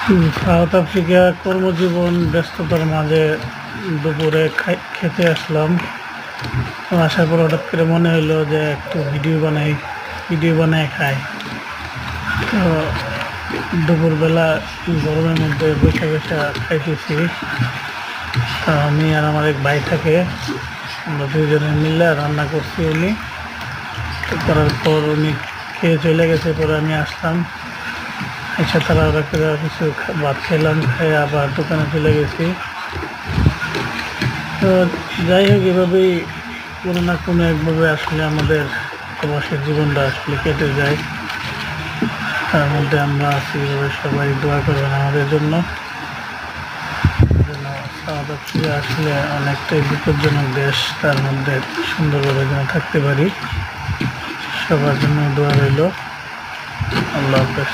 South Africa কর্মজীবন ব্যস্ততার মাঝে দুপুরে খেতে আসলাম। আসার পর হঠাৎ করে মনে হলো যে একটু ভিডিও বানাই খাই। তো দুপুরবেলা গরমের মধ্যে বৈশা বৈশা খাইতেছি। তো আমি আর আমার এক ভাই থাকে, আমরা দুইজনে মিলে রান্না করছি। উনি করার পর উনি খেয়ে চলে গেছে, পরে আমি আসলাম, এসে তারা ওরা করে কিছু ভাত খেলাম, খেয়ে আবার দোকানে চলে গেছি। তো যাই হোক, এভাবেই কোনো না কোনো একভাবে আসলে আমাদের প্রবাসের জীবনটা আসলে কেটে যায়। তার মধ্যে আমরা আছি, এভাবে সবাই দোয়া করবেন আমাদের জন্য। সাউথ আফ্রিকা আসলে অনেকটাই বিপজ্জনক দেশ, তার মধ্যে সুন্দরভাবে যেন থাকতে পারি। সবার জন্য দোয়া রইল। আল্লাহ হাফেজ।